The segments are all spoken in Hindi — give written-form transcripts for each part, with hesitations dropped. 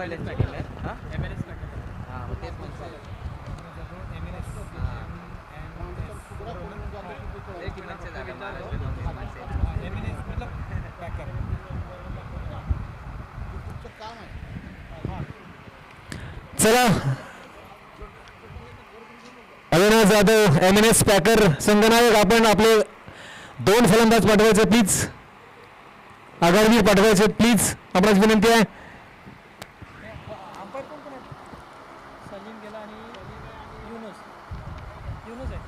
MLS पॅकेल हां MLS पॅकेल हां मग तेच म्हणतो एक इनसे झालं महाराष्ट्र MLS मतलब पॅकेल काम आहे. चला अविनाश जाधव MLS पॅकर संघनायक आपण आपले 2 फलंदाज पाठवायचे प्लीज. आघाडीवर पाठवायचे प्लीज आपणास विनंती आहे. सलीम गेला आणि युनुस युनुस आहे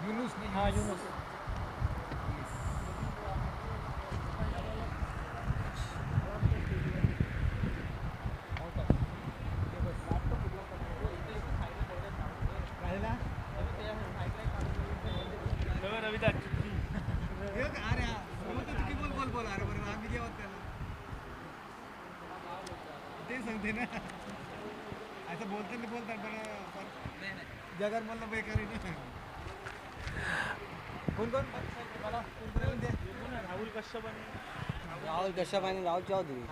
युनुस हां युनुस असं बोलते नाही बोलतात पण जगात मला बेकारी नाही. कोण कोण राहुल कश्यप आणि राहुल चौधरी.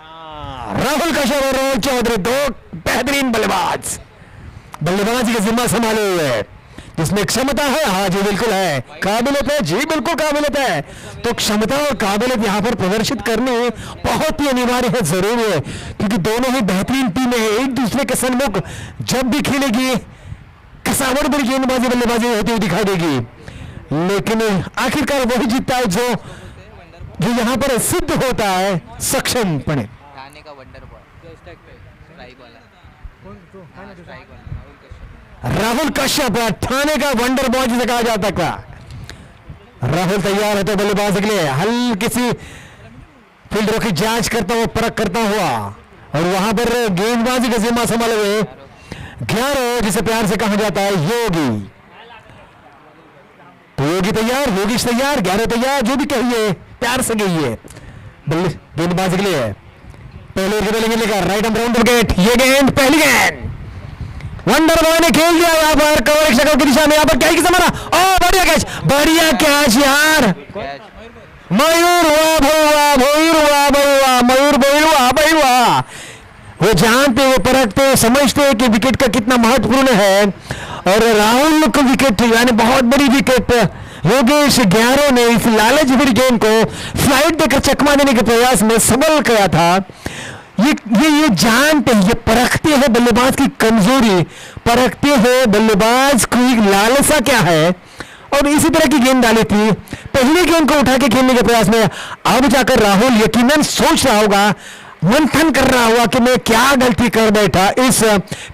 राहुल कश्यप और राहुल चौधरी 2 बेहतरीन बल्लेबाज बल्लेबाजी का जिम्मा संभाले हुए है. जिसमें क्षमता है, हाँ जी बिल्कुल है, काबिलियत है, जी बिल्कुल काबिलियत है. तो क्षमता और काबिलियत यहाँ पर प्रदर्शित करनी बहुत ही अनिवार्य है, जरूरी है, क्योंकि दोनों ही बेहतरीन टीमें हैं. एक दूसरे के सन्मुख जब भी खेलेगी कसावट भरी गेंदबाजी बल्लेबाजी होती हुई दिखाई देगी, लेकिन आखिरकार वही जीतता है जो यहाँ पर सिद्ध होता है सक्षमपणे. ठाणे का वंडर बॉय स्ट्राइक वाला कोण तो काय ना स्ट्राइक वाला राहुल कश्यप ठाणे का वंडर बॉय जिसे कहा जाता था. राहुल तैयार है तो बल्लेबाज के लिए हल्की सी फील्डरों की जांच करता हुआ, परख करता हुआ, और वहां पर गेंदबाजी का जिम्मा संभाले हुए 11 जिसे प्यार से कहा जाता है योगी. तो योगी तैयार, योगीश तैयार, 11 तैयार, जो भी कहिए प्यार से कहिए. गेंदबाजी के लिए पहले बॉलिंग लेकर राइट आर्म राउंड विकेट. ये गेंद पहली गेंद वंडर बॉय ने खेल दिया यहाँ पर कवर शक्ल की दिशा में. यहाँ पर क्या ही मारा, ओ बढ़िया कैच, बढ़िया कैच यार. मयूर वाह भाई वाह, मयूर वाह भाई वाह, मयूर वाह भाई वाह. वो जानते, वो परखते, समझते कि विकेट का कितना महत्वपूर्ण है. और राहुल को विकेट यानी बहुत बड़ी विकेट योगेश 11 ने इस लालच भरी गेंद को फ्लाइट देकर चकमा देने के प्रयास में सबल किया था. ये जानते हैं, ये परखते हैं बल्लेबाज की कमजोरी, परखते हैं बल्लेबाज की लालसा क्या है, और इसी तरह की गेंद डाली थी. पहली गेंद को उठा के खेलने के प्रयास में अब जाकर राहुल यकीनन सोच रहा होगा, मंथन कर रहा होगा कि मैं क्या गलती कर बैठा इस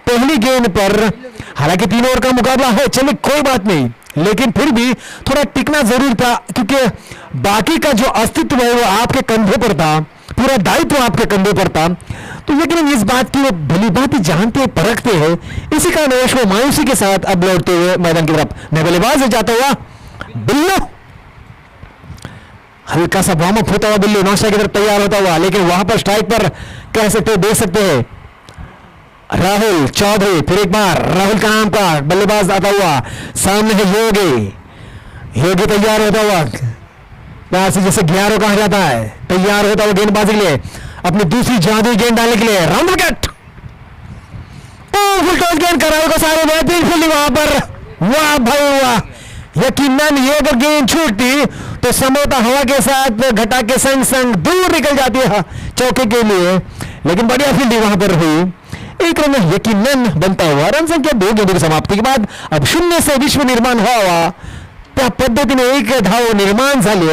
पहली गेंद पर. हालांकि 3 ओवर का मुकाबला है, चलिए कोई बात नहीं, लेकिन फिर भी थोड़ा टिकना जरूर था, क्योंकि बाकी का जो अस्तित्व है वो आपके कंधे पर था, पूरा दायित्व आपके कंधे पर था. तो लेकिन इस बात की वो भली बात ही जानते परखते हैं. इसी कारण वो मायूसी के साथ अब लौटते हुए मैदान की तरफ नए बल्लेबाज जाता हुआ बिल्लू, हल्का सा वार्म अप होता हुआ बिल्लू नौशा की तरफ तैयार होता हुआ, लेकिन वहां पर स्ट्राइक पर कह सकते देख सकते हैं राहुल चौधरी. फिर एक बार राहुल का नाम का बल्लेबाज आता हुआ, सामने है योगी तैयार होता हुआ, से जैसे 11 कहा जाता है, तैयार होता हुआ गेंदबाजी के लिए, अपनी दूसरी जादुई गेंद डालने के लिए राउंड विकेट. फुल टॉस गेंद कर राहुल को सारे बेहतरीन फील्डिंग वहां पर, वाह भाई वाह. यकीनन ये अगर गेंद छूटती तो संभवतः हवा के साथ घटा के संग संग दूर निकल जाती है चौके के लिए, लेकिन बढ़िया फील्डिंग वहां पर हुई. एक रन यकीनन बनता हुआ. रन संख्या 2 गेंदों की समाप्ति के बाद अब 0 से विश्व निर्माण हुआ. त्या पद्धतीने 1 धाव निर्माण झाली.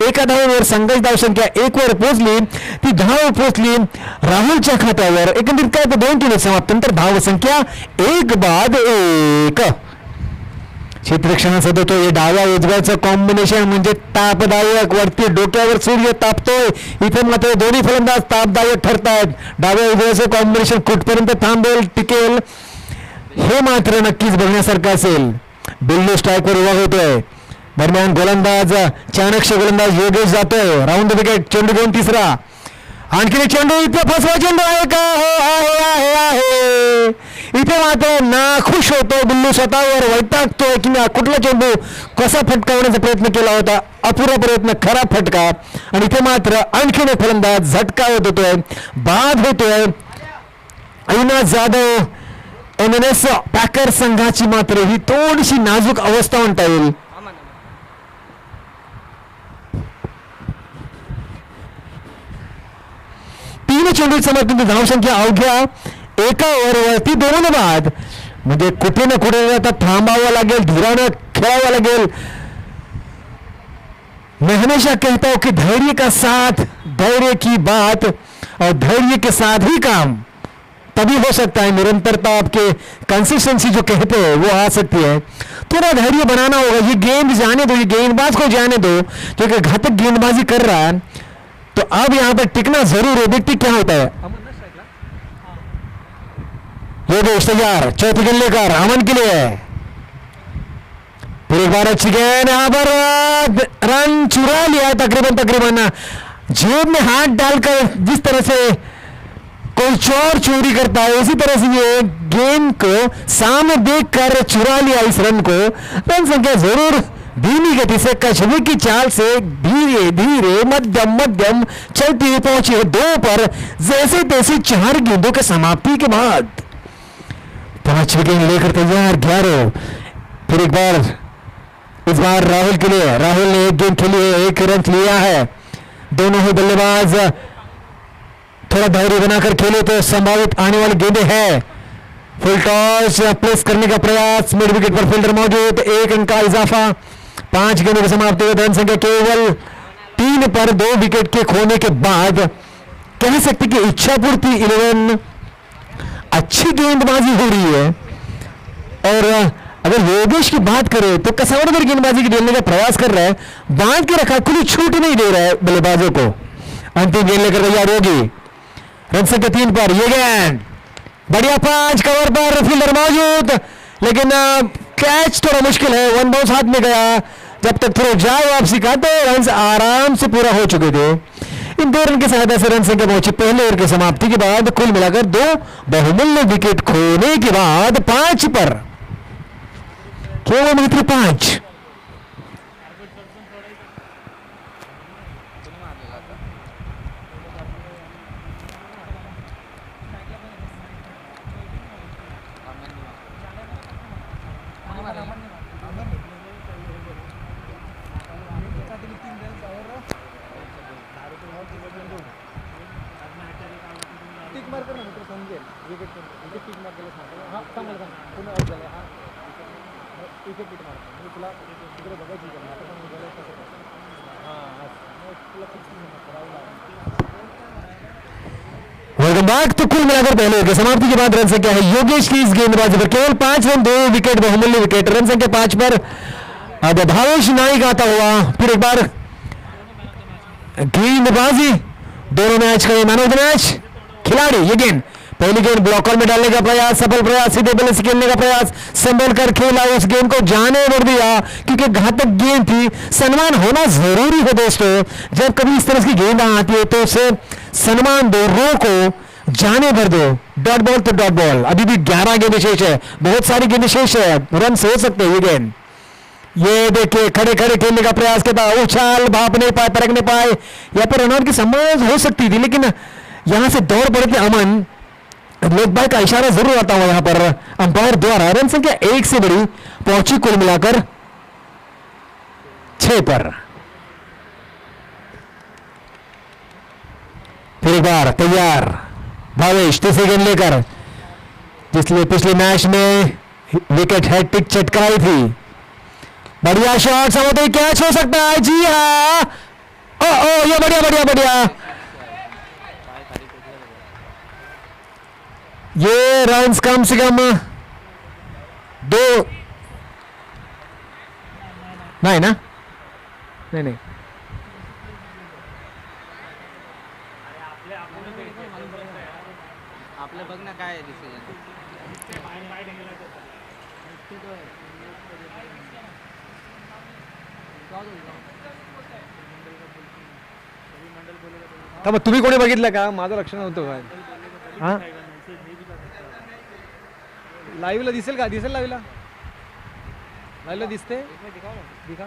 एका धावेवर संघर्ष धाव संख्या 1 वर पोहोचली. ती धाव पोहोचली राहुलच्या खात्यावर. एकंदरीत काय तर 2 टीम समाप्त, नंतर धाव संख्या 1 बाद 1. क्षेत्ररक्षणाचा तो हे डाव्या उजव्याचं कॉम्बिनेशन म्हणजे तापदायक. वरती डोक्यावर सूर्य तापतोय, इथे मात्र दोन्ही फलंदाज तापदायक ठरतायत. डाव्या उजव्याचं कॉम्बिनेशन कुठपर्यंत थांबेल, टिकेल, हे मात्र नक्कीच बघण्यासारखं असेल. बिल्लू स्ट्राईकवर उभा होतोय. दरम्यान गोलंदाज चाणक्य गोलंदाज योगेश जातोय. राऊंड द विकेट, चेंडू घेऊन तिसरा. आणखी एक चेंडू, इथे फसवा चेंडू आहे का? हो आहे आहे आहे. इथे मात्र नाखुश होतो बिल्लू, स्वतःवर वैतागतोय की कुठला चेंडू कसा फटकावण्याचा प्रयत्न केला होता, अपुरा प्रयत्न, खराब फटका. आणि इथे मात्र आणखीन एक फलंदाज झटकावत होतोय, बाद होतोय. अविनाश जाधव, MNS पॅकर संघाची मात्र ही थोडीशी नाजूक अवस्था म्हणता येईल. तीन चेंडू समोर धावसंख्या अवघ्या एका ओव्हरवरती 2 बाद. म्हणजे कुठे ना कुठे आता थांबावं लागेल, धीरानं खेळावं लागेल. मैं हमेशा कहता हूं कि धैर्य का साथ, धैर्य की बात और धैर्य के साथ ही काम तभी हो सकता है. निरंतरता, आपके कंसिस्टेंसी जो कहते हैं वो आ सकती है. थोड़ा धैर्य बनाना होगा. ये गेंद जाने दो, ये गेंदबाज को जाने दो जो कि घातक गेंदबाजी कर रहा है. तो अब यहां पर टिकना जरूर है. देखते क्या होता है. योगेश तैयार, चौथी गेंद लेकर अमन के लिए. फिर एक बार अच्छी गेंद, यहां पर रन चुरा लिया तकरीबन जेब में हाथ डालकर जिस तरह से कोई चोर चोरी करता है उसी तरह से ये गेंद को सामने देखकर चुरा लिया इस रन को. रन संख्या जरूर धीमी गति से, कछुए की चाल से धीरे धीरे मध्यम चलती हुई पहुंची है 2 पर. जैसे तैसे 4 गेंदों के समाप्ति के बाद 5वीं गेंद लेकर तैयार 11. फिर एक बार, इस बार राहुल के लिए. राहुल ने एक गेंद खेली है, 1 रन लिया है. दोनों ही बल्लेबाज थोड़ा धैर्य बनाकर खेले तो संभावित आने वाली गेंदें हैं. फुल टॉस प्लेस करने का प्रयास, मिड विकेट पर फील्डर मौजूद. 1 अंक का इजाफा. 5 गेंदों की समाप्ति. रन संख्या केवल 3 पर 2 विकेट के खोने के बाद कह सकते कि इच्छापूर्ति 11 अच्छी गेंदबाजी हो रही है. और अगर योगेश की बात करें तो कसावड़कर गेंदबाजी की खेलने का प्रयास कर रहा है, बांध के रखा, खुली छूट नहीं दे रहा है बल्लेबाजों को. अंतिम गेंद लेकर तैयार होगी. रन संख्या 3 पर. ये गेंद बढ़िया 5 कवर पर फील्डर मौजूद, लेकिन कैच थोड़ा मुश्किल है. 1 बाउंस हाथ में गया. जब तक थोड़ा जाए वापसी का तो रन आराम से पूरा हो चुके थे. इन 2 रन की सहायता से रन संख्या पहुंची पहले ओवर की समाप्ति के बाद. कुल मिलाकर 2 बहुमूल्य विकेट खोने के बाद 5 पर केवल मात्र 5. टिक मार कर ना मित्र समजेल. विकेट टिक मार केलं सांगा. हा सांगाल का पुन्हा आउट झाला. हा विकेट टिक मार. मी तुला तिकडे बघायची का आता पण झालं कसं. हां तुला फिक्स नाही करावं वेलकम बैक. तो कुल मिलाकर पहले ओवर की समाप्ति के बाद रन संख्या है योगेश की इस गेंदबाजी पर केवल 5 रन, 2 विकेट, बहुमूल्य विकेट. रन संख्या 5 पर अब भावेश नाइक आता हुआ. फिर एक बार गेंदबाजी, दोनों मैच का मैन ऑफ द मैच खिलाड़ी. ये गेंद, पहली गेंद ब्लॉकर में डालने का प्रयास, सफल प्रयास, सीधे बल्ले से खेलने का प्रयास, संभल कर खेला, उस गेंद को जाने भर दिया क्योंकि घातक गेंद थी. सम्मान होना जरूरी है दोस्तों. जब कभी इस तरह की गेंद आती है तो उसे सम्मान दो, रोको, जाने भर दो. डॉट बॉल तो डॉट बॉल. अभी भी 11 गेंदें शेष है, बहुत सारी गेंदें शेष है, रन हो सकते हैं. ये गेंद, ये देखिए खड़े खड़े खेलने का प्रयास किया, उछाल, भाप नहीं पाए, परख नहीं पाए. यहाँ पर रनआउट की संभावना हो सकती थी, लेकिन यहां से दौड़ पड़े थे अमन. लेग बाय का इशारा जरूर आता हुआ यहां पर अंपायर द्वारा. रन संख्या 1 से बड़ी पहुंची कुल मिलाकर 6 पर. फिर एक बार तैयार भावेश, तीसरी गेंद लेकर, जिसने पिछले मैच में विकेट हैट्रिक चटकाई थी. बढ़िया शॉट, समझते कैच हो सकता है. जी हाँ, ओ ये बढ़िया बढ़िया बढ़िया. ये रन्स कम से कम 2 नहीं ना, नहीं आपलं बघ ना काय डिसिजन. मग तुम्ही कोणी बघितलं का? माझं लक्ष नव्हतं काय. हा लाईव्हला दिसेल का? दिसेल लाईव्हला? लाईव्हला दिसते? दिखा.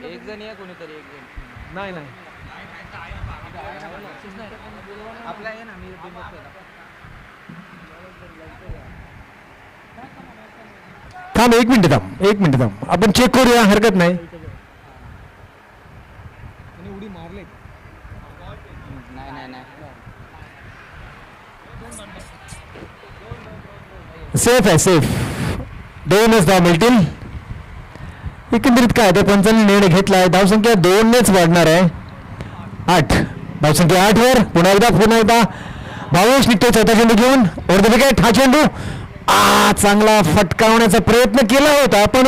एक जण या कोणीतरी एक जण नाही नाही आपला आहे ना मी थांब 1 मिनिट थांब आपण चेक करूया, हरकत नाही. आणि उडी मारले. नाही सेफ आहे, सेफ. 2च धाव मिळतील. एकंदरीत काय त्या पंचांनी निर्णय घेतलाय. धावसंख्या 2नेच वाढणार आहे. 8 धावसंख्या 8 वर पुन्हा एकदा भावेश निघतो चौथा चेंडू घेऊन. ओव्हर द विकेट हा चेंडू चांगला फटकावण्याचा प्रयत्न केला होता, पण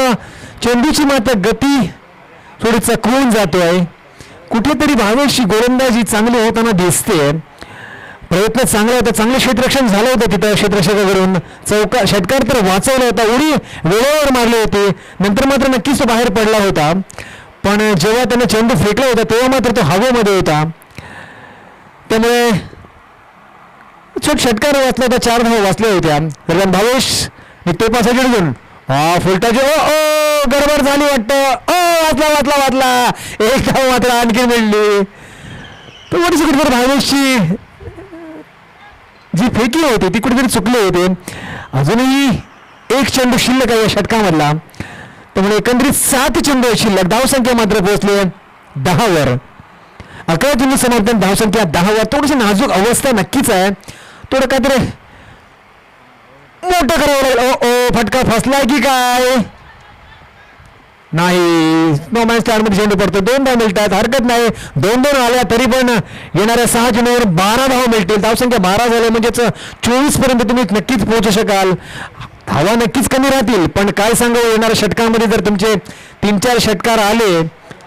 चेंडूची मात्र गती थोडी चकवून जातोय. कुठेतरी भावेशची गोलंदाजी चांगली होताना दिसते. प्रयत्न चांगला होता, चांगलं क्षेत्ररक्षण झालं होतं तिथं क्षेत्ररक्षकाकडून. षटकार तर वाचवला होता, उडी वेळेवर मारली होती. नंतर मात्र नक्कीच तो बाहेर पडला होता, पण जेव्हा त्याने चेंडू फेकला होता तेव्हा मात्र तो हवेमध्ये होता. त्यामुळे षटकार वाचला होता, 4 धावा वाचल्या होत्या. दरम्यान भावेश निघतो पासा घेऊन फुलटाची गडबड झाली वाटतं. वाचला. एक धाव मात्र आणखी मिळली. तर थोडीशी कुठेतरी भावेशची जी फेकी होती ती कुठेतरी चुकली होते. अजूनही एक चेंडू शिल्लक आहे या षटकामधला. त्यामुळे एकंदरीत 7 चेंडू शिल्लक. धावसंख्या मात्र पोहोचली 10 वर. 11 चेंडू समर्थन, धावसंख्या 10 वर. थोडीशी नाजूक अवस्था नक्कीच आहे. थोडं काहीतरी मोठं करावं लागेल. फटका फसलाय की काय? नाही, नो मॅन स्टारमध्ये चेंडू पडतो. 2 धाव मिळतात, हरकत नाही. 2-2 आल्या तरी पण येणाऱ्या 6 चेंडूवर 12 धाव मिळतील. धावसंख्या 12 झाल्या म्हणजेच 24 पर्यंत तुम्ही नक्कीच पोहोचू शकाल. धावा नक्कीच कमी राहतील, पण काय सांगावं, येणाऱ्या षटकामध्ये जर तुमचे 3-4 षटकार आले,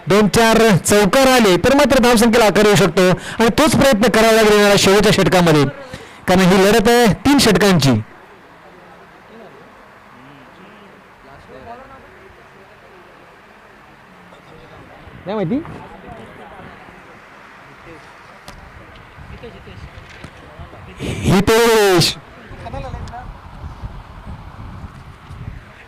2-4 चौकार आले तर मात्र धावसंख्येला आकार येऊ शकतो. आणि तोच प्रयत्न करावा लागेल येणाऱ्या शेवटच्या षटकामध्ये, कारण ही लढत आहे 3 षटकांची. नाही माहिती.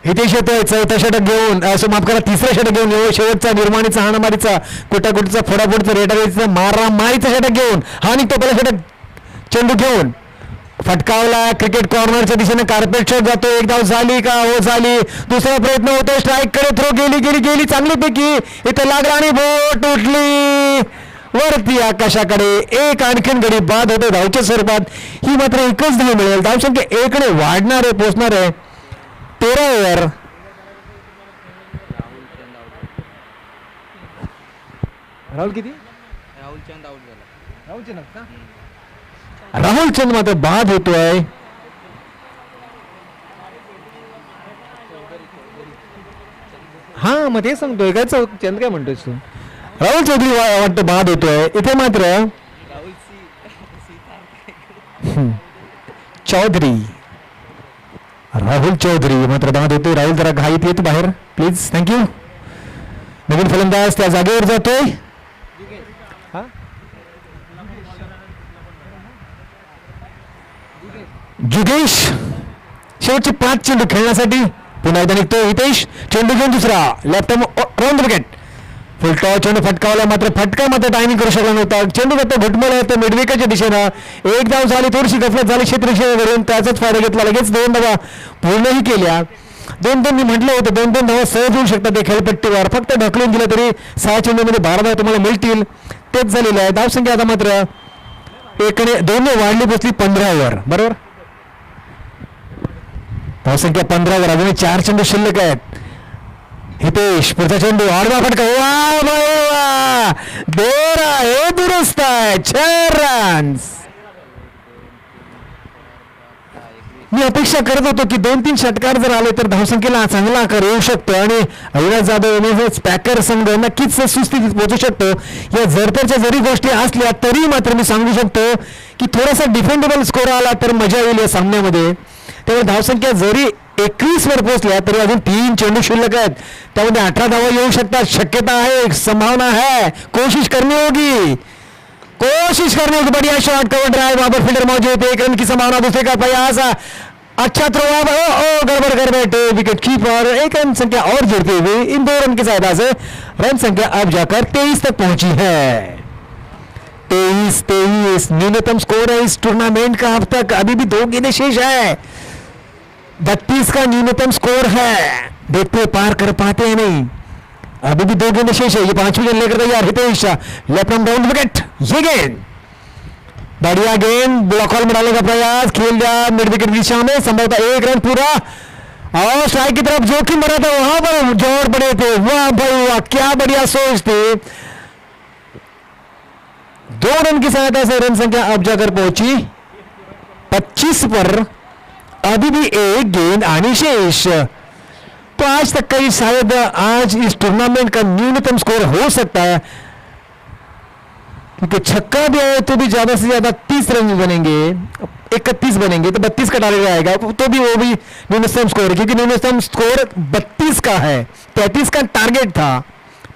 हितेश येतोय चौथा षटक घेऊन, असं माफ करा 3रा षटक घेऊन. शेवटचा निर्माणीचा, हाणामारीचा, कुटाकुटीचा, फोडाफोडचा, रेटारेचा, मारामारीचा षटक घेऊन हा निघतो. पहिला षटक चेंडू घेऊन फटकावला क्रिकेट कॉर्नरच्या दिशेने. कार्पेट शॉट जातो. एक धाव झाली का? हो झाली. दुसरा प्रयत्न होतो, स्ट्राईक कडे थ्रो गेली चांगलीपैकी. इथं लागला आणि बोट उठली वरती आकाशाकडे. एक आणखीन गडी बाद होते धावच्या स्वरूपात. ही मात्र एकच धाव मिळेल. धावसंख्या 1ने वाढणार आहे, पोहोचणार आहे 13 ओव्हर. राहुल किती? राहुल चंद आउट झाला. राहुल चंद का? राहुल चंद मात्र बाद होतोय. हा मग ते सांगतोय काय चंद काय म्हणतोय तू? राहुल चौधरी वाटतं बाद होतोय इथे मात्र. राहुल चौधरी, राहुल चौधरी मात्र बाद होतोय. राहुल जरा घाईत येत बाहेर प्लीज, थँक्यू. नवीन फलंदाज त्या जागेवर जातोय. हा जुगेश शेवटचे 5 चेंडू खेळण्यासाठी पुन्हा एकदा निघतो. हितेश चेंडू घेऊन दुसरा left round wicket. Full toss चेंडू फटकावला, मात्र फटका मात्र टायमिंग करू शकला नव्हता. चेंडू जातो घुटमळ होतं मिडविकेटच्या दिशेनं. एक धाव झाली, थोडीशी गफलत झाली क्षेत्ररक्षकाकडून, त्याचाच फायदा घेतला. लगेच 2 धावा पूर्णही केल्या. 2-2 मी म्हटलं होतं 2-2 धावा सहज होऊ शकतात त्या खेळपट्टीवर. फक्त ढकलून दिलं तरी 6 चेंडूमध्ये 12 धावा तुम्हाला मिळतील. तेच झालेलं आहे. धावसंख्या आता मात्र 1ने 2ने वाढली, बसली 15 वर. बरोबर, धावसंख्या 15 वर. अजून 4 चेंडू शिल्लक आहेत. हितेश पुढचा चेंडू आडवा फटका. वा दोर आहे, दुरुस्त आहे. 4 रन्स. मी अपेक्षा करत होतो की 2-3 षटकार जर आले तर धावसंख्येला चांगला आकार येऊ शकतो आणि अविनाश जाधव पॅकर संघ नक्कीच सुस्थितीत पोहोचू शकतो. या जरतरच्या जरी गोष्टी असल्या तरी मात्र मी सांगू शकतो की थोडासा डिफेंडेबल स्कोर आला तर मजा येईल या सामन्यामध्ये. त्यामुळे धावसंख्या जरी 21 वर पोहोचल्या तरी अजून 3 चेंडू शिल्लक आहेत. त्यामध्ये 18 धावा येऊ शकतात. शक्यता आहे, संभावना है, कोशिश करनी होगी. बढ़िया शॉट, कवर ड्राइव, वहां पर फील्डर मौजूद, 1 रन की संभावना. दूसरे का प्रयास, अच्छा थ्रो, अब गड़बड़ कर बैठे विकेट कीपर. 1 रन संख्या और जुड़ते हुए इन 2 रन की सहायता से रन संख्या अब जाकर 23 तक पहुंची है. 23 न्यूनतम स्कोर है इस टूर्नामेंट का अब तक. अभी भी 2 गेंदें शेष है. 32 का न्यूनतम स्कोर है. देखते पार कर पाते हैं नहीं. अभी भी 2 गेंदें शेष है. ये 5वीं गेंद लेकर तैयार Hitesh, left arm round wicket. ये गेंद बढ़िया गेंद, ब्लॉक हॉल में डालने का प्रयास, खेल दिया मिड विकेट की दिशा में. संभवतः 1 रन पूरा. और स्ट्राइक की तरफ जोखिम बना था, वहां पर जोर पड़े थे. वाह भाई वाह, क्या बढ़िया सोच थी. 2 रन की सहायता से रन संख्या अब जाकर पहुंची 25 पर. अभी भी 1 गेंद आनी शेष. तो आज तक कई शायद आज इस टूर्नामेंट का न्यूनतम स्कोर हो सकता है, क्योंकि छक्का भी आए तो भी ज्यादा से ज्यादा 30 रन बनेंगे, 31 बनेंगे, तो 32 का टारगेट आएगा, तो भी वो भी न्यूनतम स्कोर है, क्योंकि न्यूनतम स्कोर 32 का है. 33 का टारगेट था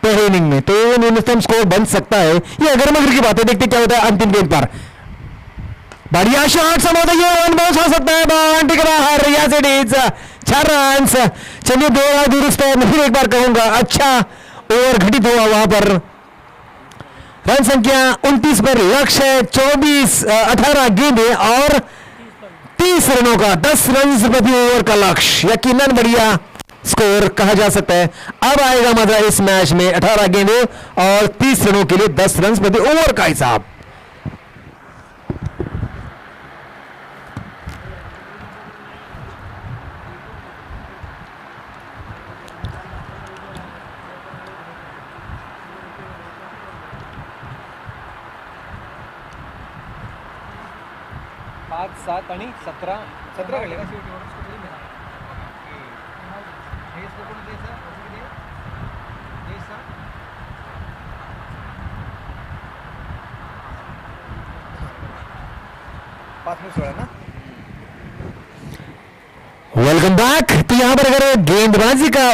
पहले इनिंग में, तो न्यूनतम स्कोर बन सकता है. ये अगर मगर की बात है, देखते क्या होता है अंतिम गेंद पर. बढ़िया शॉट, संभवतः ये रन बाउंस हो सकता है. बाउंड्री के बाहर, या से डीज 4 रन. चलिए 2 दुरुस्त है, मैं फिर एक बार कहूंगा अच्छा ओवर घटित हुआ वहां पर. रन संख्या 29 पर लक्ष्य है 18 गेंदें और 30 रनों का 10 रन प्रति ओवर का लक्ष्य. यकीनन बढ़िया स्कोर कहा जा सकता है. अब आएगा मजा इस मैच में. 18 गेंदें और 30 रनों के लिए 10 रन प्रति ओवर का हिसाब. पाच 7 आणि 17 घडले का शेवटी. ना. Welcome back. तो यहां पर अगर गेंदबाजी का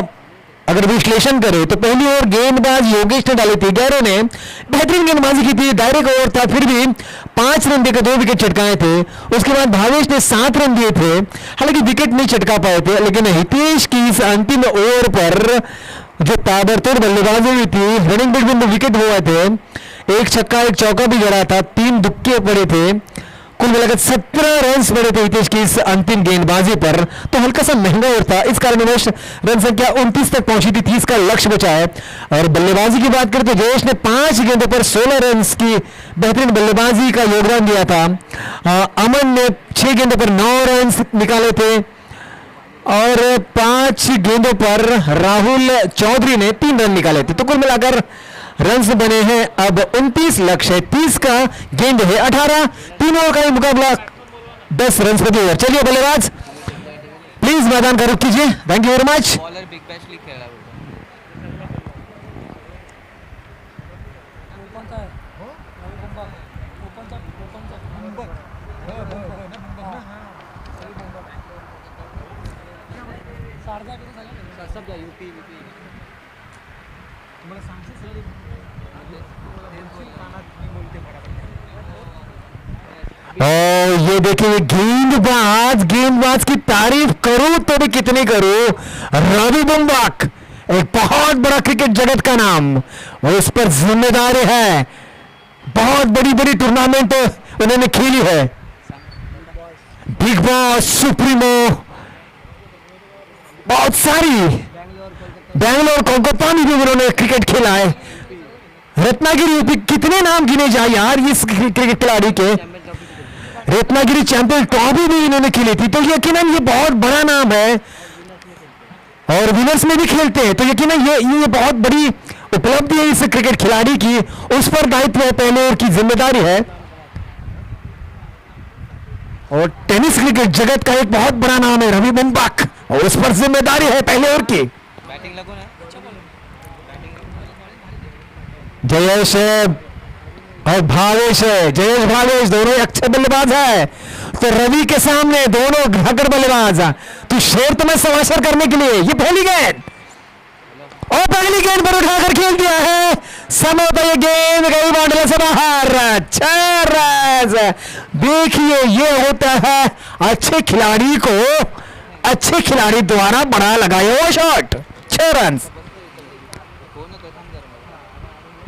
अगर विश्लेषण करें तो पहली ओवर गेंदबाज योगेश ने डाली थी. गैरो ने बेहतरीन गेंदबाजी की थी. दायरे का ओवर था, फिर भी 5 रन देकर 2 विकेट चटकाए थे. उसके बाद भावेश ने 7 रन दिए थे, हालांकि विकेट नहीं चटका पाए थे. लेकिन हितेश की इस अंतिम ओवर पर जो ताबड़तोड़ बल्लेबाजी हुई थी, रनिंग बिटवीन में विकेट हुए थे, 1 छक्का 1 चौका भी जड़ा था, 3 दुक्के पड़े थे. कुल मिलाकर 17 रन पड़े थे हितेश की इस अंतिम गेंदबाजी पर. तो हल्का सा महंगा ओवर था, इस कारणवश रन संख्या 29 तक पहुंची थी. 30 का लक्ष्य बचा है. और बल्लेबाजी की बात करें तो जयेश ने 5 गेंदों पर 16 रन की बेहतरीन बल्लेबाजी का योगदान दिया था. अमन ने 6 गेंदों पर 9 रन निकाले थे और 5 गेंदों पर राहुल चौधरी ने 3 रन निकाले थे. तो कुल मिलाकर रन्स बने हैं अब 29, लक्ष्य 30 का, गेंद है 18. तीनों का ही मुकाबला 10 रन प्रति ओवर. चलिए बल्लेबाज प्लीज मैदान का रुख कीजिए. Thank you very much. Bowler big Bash league खेळला सब जा यूपी तुम्हाला सांगते सर बोलते और ये देखिए गेंदबाज की तारीफ करूं तो भी कितनी करूं. रवि बुम्बाक, एक बहुत बड़ा क्रिकेट जगत का नाम, और उस पर जिम्मेदारी है. बहुत बड़ी बड़ी टूर्नामेंट उन्होंने खेली है. बिग बॉस, सुप्रीमो, बहुत सारी, बैंगलोर, कोलकाता में भी उन्होंने क्रिकेट खेला है. रत्नागिरी यूपी, कितने नाम गिने जाए यार इस क्रिकेट खिलाड़ी के. रत्नागिरी चैंपियन ट्रॉफी भी इन्होंने खेली थी, तो यकीनन ये बहुत बड़ा नाम है. और विनर्स में भी खेलते हैं, तो यकीनन ये बहुत बड़ी उपलब्धि है इस क्रिकेट खिलाड़ी की. उस पर दायित्व है, पहले ओवर की जिम्मेदारी है. और टेनिस क्रिकेट जगत का एक बहुत बड़ा नाम है रवि बुम्बाक, और उस पर जिम्मेदारी है पहले ओवर की. बैटिंग लगो ना. जयेश और भावेश है. जयेश भावेश दोनों अच्छे बल्लेबाज है, तो रवि के सामने दोनों घाकर बल्लेबाज. तू शेर तुम्हें समाचार करने के लिए, ये पहली गेंद और पहली गेंद पर उठाकर खेल दिया है। समय होता ये गेंद गई बाउंड्री से बाहर, 6 रन। देखिए ये होता है अच्छे खिलाड़ी को, अच्छे खिलाड़ी द्वारा बड़ा लगाया हुआ शॉट, 6 रन।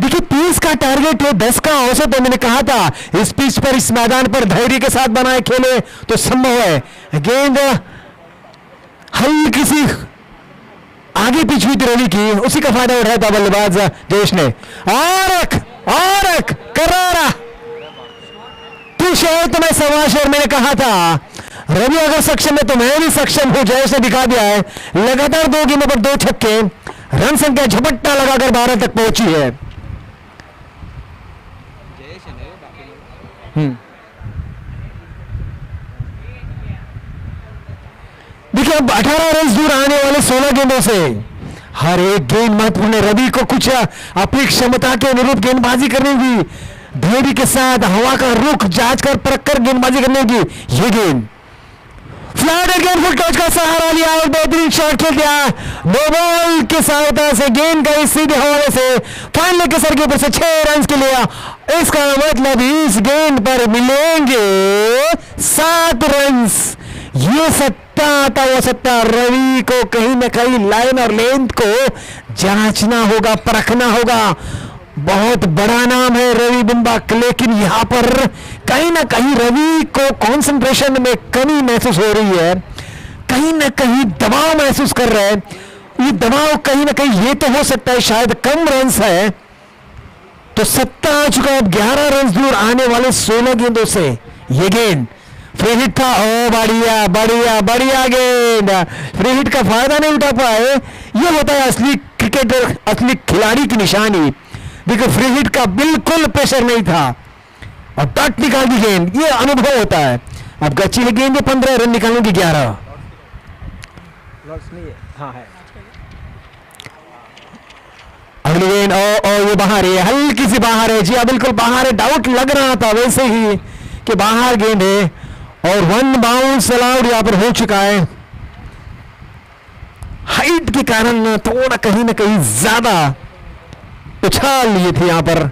देखिए 30 का टारगेट है, 10 का औसत है। मैंने कहा था इस पिच पर, इस मैदान पर धैर्य के साथ बनाए खेले तो संभव है। गेंद हल्की सी आगे पिच हुई थी रवि की, उसी का फायदा उठाया था बल्लेबाज जयेश ने। और करारा तू शेर तो मैं सवा शेर, मैंने कहा था रवि अगर सक्षम है तो मैं भी सक्षम हूं। जयेश ने दिखा दिया है, लगातार 2 गेंदों पर 2 छक्के, रन संख्या झपट्टा लगाकर 12 तक पहुंची है। देखिए अब 18 रन दूर आने वाले 16 गेंदों से हर एक गेंद महत्वपूर्ण है। रवि को कुछ अपनी क्षमता के अनुरूप गेंदबाजी करने की, धैर्य के साथ हवा का रुख जांच कर परख कर गेंदबाजी करने की। ये गेंद फ्लैट गेंद, फुल टच का सहारा लिया और बेहतरीन शॉट खेल दिया। नो बॉल की सहायता से गेंद गई सीधे हवाले से फाइनल के सर के ऊपर से 6 रन के लिए। इसका मतलब इस गेंद पर मिलेंगे 7 रन। ये सत्ता आता वो सत्ता रवि को कहीं ना कहीं लाइन और लेंथ को जांचना होगा, परखना होगा। बहुत बड़ा नाम है रवि बिंबाक, लेकिन यहां पर कहीं ना कहीं रवि को कंसंट्रेशन में कमी महसूस हो रही है, कहीं ना कहीं दबाव महसूस कर रहे हैं। ये दबाव कहीं ना कहीं ये तो हो सकता है शायद कम रन है, तो सत्ता आ चुका है। अब 11 रन दूर आने वाले 16 गेंदों से ये गेंद फ्री हिट था। ओ बढ़िया बढ़िया बढ़िया गेंद, फ्री हिट का फायदा नहीं उठा पाए। ये होता है असली क्रिकेटर, असली खिलाड़ी की निशानी। देखो फ्री हिट का बिल्कुल प्रेशर नहीं था और डॉट निकाल दी गेंद, ये अनुभव होता है। अब गच्ची गेंद 15 रन निकालने की 11। लॉर्ड्स नहीं है, हाँ है। अगली गेंद ओ ये बाहर है, हल्की सी बाहर है। जी हाँ बिल्कुल बाहर है, डाउट लग रहा था वैसे ही कि बाहर गेंद है और 1 बाउंस अलाउड यहां पर हो चुका है। हाइट के कारण थोड़ा कहीं ना कहीं ज्यादा उछाल लिए थे यहां पर,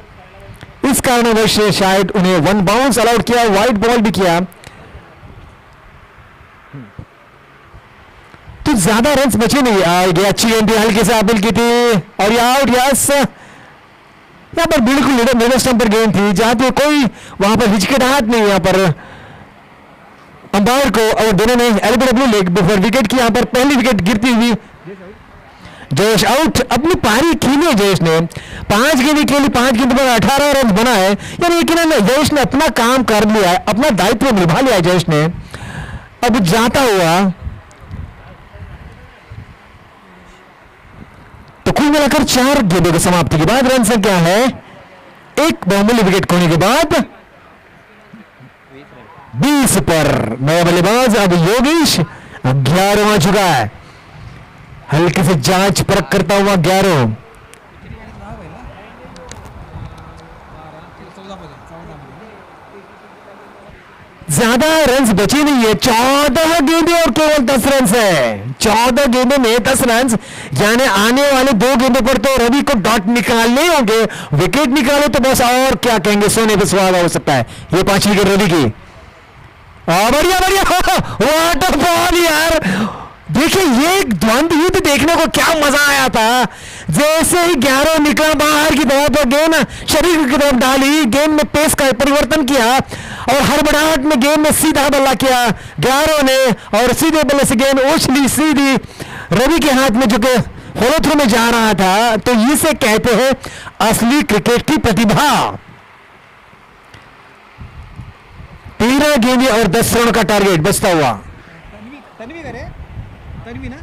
इस कारणवश शायद उन्हें 1 बाउंस अलाउड किया, वाइड बॉल भी किया। तो ज्यादा रन बचे नहीं। आगे अच्छी गेंद थी, हल्के से अपील की थी और ये आउट। यस यहां पर बिल्कुल मिडल स्टंप पर गेंद थी, जहां पे कोई वहां पर हिचकिचाहट नहीं। यहां पर अंपायर को और दोनों ने एलबीडब्ल्यू लेग बिफोर विकेट की, यहां पर पहली विकेट गिरती हुई जयेश आउट। अपनी पारी खेली है जयेश ने, 5 गेंदें खेली, 5 गेंद पर 18 रन बना है। यानी यकीनन जयेश ने अपना काम कर लिया है, अपना दायित्व निभा लिया है जयेश ने। अब जाता हुआ तो कुल मिलाकर 4 गेंदों की समाप्ति के बाद रन संख्या है 1 बहुमूल्य विकेट खोने के बाद 20 पर। नया बल्लेबाज अब योगेश 11वां आ चुका है, हल्के से जांच परख करता हुआ 11। ज्यादा रन बचे नहीं है, 14 गेंदें और केवल 10 रन है। 14 गेंदों में 10 रन, यानी आने वाले 2 गेंदों पर तो रवि को डॉट निकालने होंगे। विकेट निकाले तो बस और क्या कहेंगे, सोने पे सुहागा हो सकता है। ये 5 विकेट रवि की। बढ़िया बढ़िया वाटर बॉल यार। देखिए ये द्वंद्व युद्ध देखने को क्या मजा आया था। जैसे ही 11 निकला बाहर की तरफ तो गेंद शरीर की तरफ डाली, गेंद में पेस का परिवर्तन किया और हड़बड़ाहट में गेंद में सीधा बल्ला किया 11 ने और सीधे बल्ले से गेंद उछली सीधी रवि के हाथ में, जो कि फॉलो थ्रू में जा रहा था। तो इसे कहते हैं असली क्रिकेट की प्रतिभा। 13 गेंदें और 10 रन का टारगेट बचता हुआ। तन्वी करे, तन्वी ना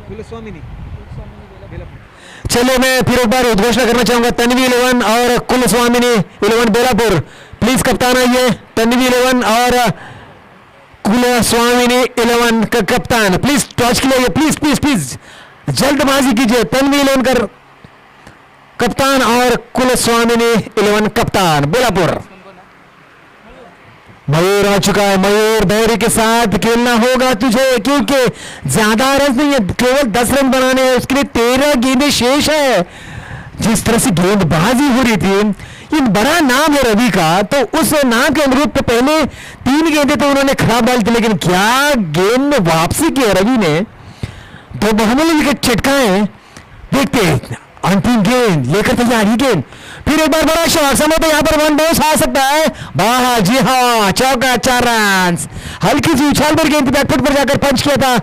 कुलस्वामिनी। चलिए मैं फिर एक बार उद्घोषणा करना चाहूंगा, तन्वी 11 और कुलस्वामिनी 11 बेलापुर। प्लीज कप्तान आइए, तन्वी 11 और कुलस्वामिनी 11 का कप्तान प्लीज टॉर्च के लिए, प्लीज प्लीज प्लीज जल्दबाजी कीजिए। तन्वी 11 कर कप्तान और कुलस्वामिनी 11 कप्तान बेलापुर। मयूर आ चुका है। मयूर दौरे के साथ खेलना होगा तुझे, क्योंकि ज्यादा रन नहीं है, केवल 10 रन बनाने हैं। उसके लिए 13 गेंदें शेष है। जिस तरह से गेंदबाजी हो रही थी, ये बड़ा नाम है रवि का, तो उस नाम के अनुरूप तो पहले 3 गेंदें तो उन्होंने खराब डाली थी, लेकिन क्या गेंद में वापसी की है रवि ने। 2 बहुमूल्य विकेट चटकाए। देखते हैं अंतिम गेंद लेकर तैयार। ही गेंद फिर एक बार बड़ा शॉट, समय तो यहाँ पर 1 बाउंस आ सकता है बाहर। जी हाँ, चौका, 4 रन। हल्की सी उछाल पर गेंद बैकफुट पर जाकर पंच किया था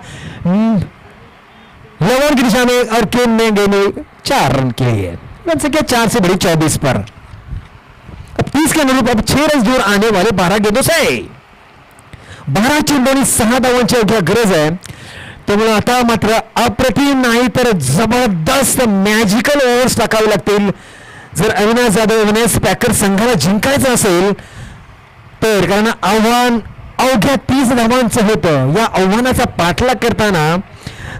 लवन की दिशा में, और केन ने गेंद 4 रन के लिए। रन संख्या 4 से बड़ी 24 पर। अब 30 के अनुरूप अब 6 रन दूर आने वाले 12 गेंदों से 12 चेंडूंनी 6 धावांची अवघ्या गरज आहे. त्यामुळे आता मात्र अप्रतिम नाही तर जबरदस्त मॅजिकल ओव्हर्स टाकावे लागतील जर अविनाश जाधव अविनाश पॅकर संघाला जिंकायचं असेल तर. कारण आव्हान अवघ्या 30 धावांचं होतं. या आव्हानाचा पाठलाग करताना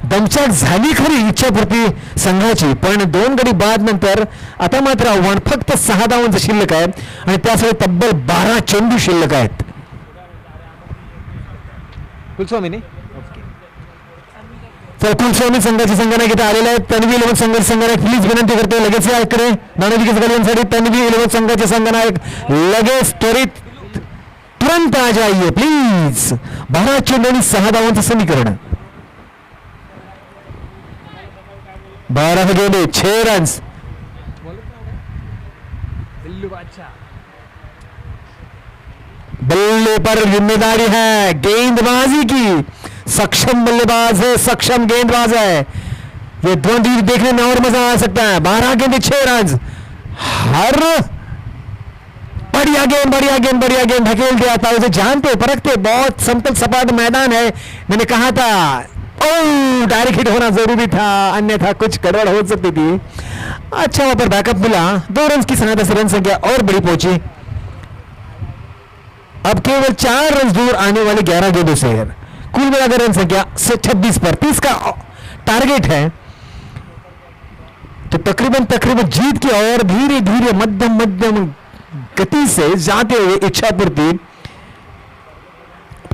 दमछाक झाली खरी इच्छापूर्ती संघाची, पण 2 गडी बाद नंतर आता मात्र आव्हान फक्त 6 धावांचं शिल्लक आहे आणि त्यासाठी तब्बल 12 चेंडू शिल्लक आहेत. कुलस्वामीने तर कुलस्वामी संघाची संघनायक इथे आलेला आहे. तन्वी 11 संघाचे संघनायक प्लीज विनंती करते लगेच या इकडे. नाणेफेकीच्या गडींसाठी तन्वी 11 संघाचे संघनायक लगेच त्वरित तुरंत आ जाइए प्लीज. 12 चेंडू आणि 6 धावांचं समीकरण. 12 गेंदे 6 रन्स. बल्ले पर जिम्मेदारी है गेंदबाजी की. सक्षम बल्लेबाज है, सक्षम गेंदबाज है. ये द्वंद्व देखने में और मजा आ सकता है. 12 गेंदे 6 रन. हर बढ़िया गेंद बढ़िया गेंद बढ़िया गेंद ढकेल दिया था उसे. जानते परखते बहुत समतल सपाट मैदान है. मैंने कहा था डायरेक्ट हिट होना जरूरी था, अन्यथा कुछ गड़बड़ हो सकती थी. अच्छा वहां पर बैकअप मिला. 2 रन की सहायता से रन संख्या और बड़ी पहुंची. अब केवल 4 रन दूर आने वाले 11 गेंदों से कुल मिलाकर रन संख्या 26 पर 30 का टारगेट है. तो तकरीबन जीत की और धीरे धीरे मध्यम गति से जाते हुए इच्छापूर्ति.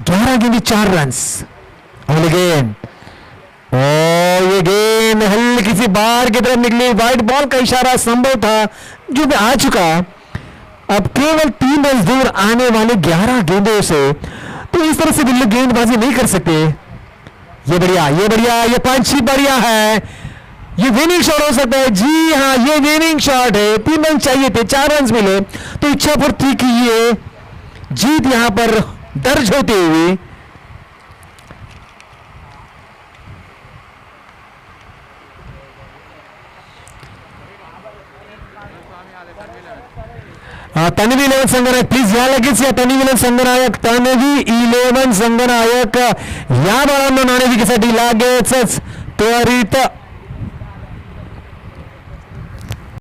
11 गेंदे 4 रन. अगले गेंद ये गेंद हल्की सी बाहर की तरफ निकली. व्हाइट बॉल का इशारा संभव था जो भी आ चुका. अब केवल 3 रन दूर आने वाले 11 गेंदों से तो इस तरह से बिल्कुल गेंदबाजी नहीं कर सकते. ये बढ़िया ये पंच ही बढ़िया है. ये विनिंग शॉट हो सकता है. जी हाँ, ये विनिंग शॉट है. 3 रन चाहिए थे, 4 रन मिले तो इच्छापूर्ति की ये जीत यहां पर दर्ज होती हुई. तन्वी 11 संघनायक प्लीज या लगेच या. तन्वी 11 संघनायक तन्वी 11 संघनायक या बाळांनो नाणेफेकीसाठी लागेच त्वरित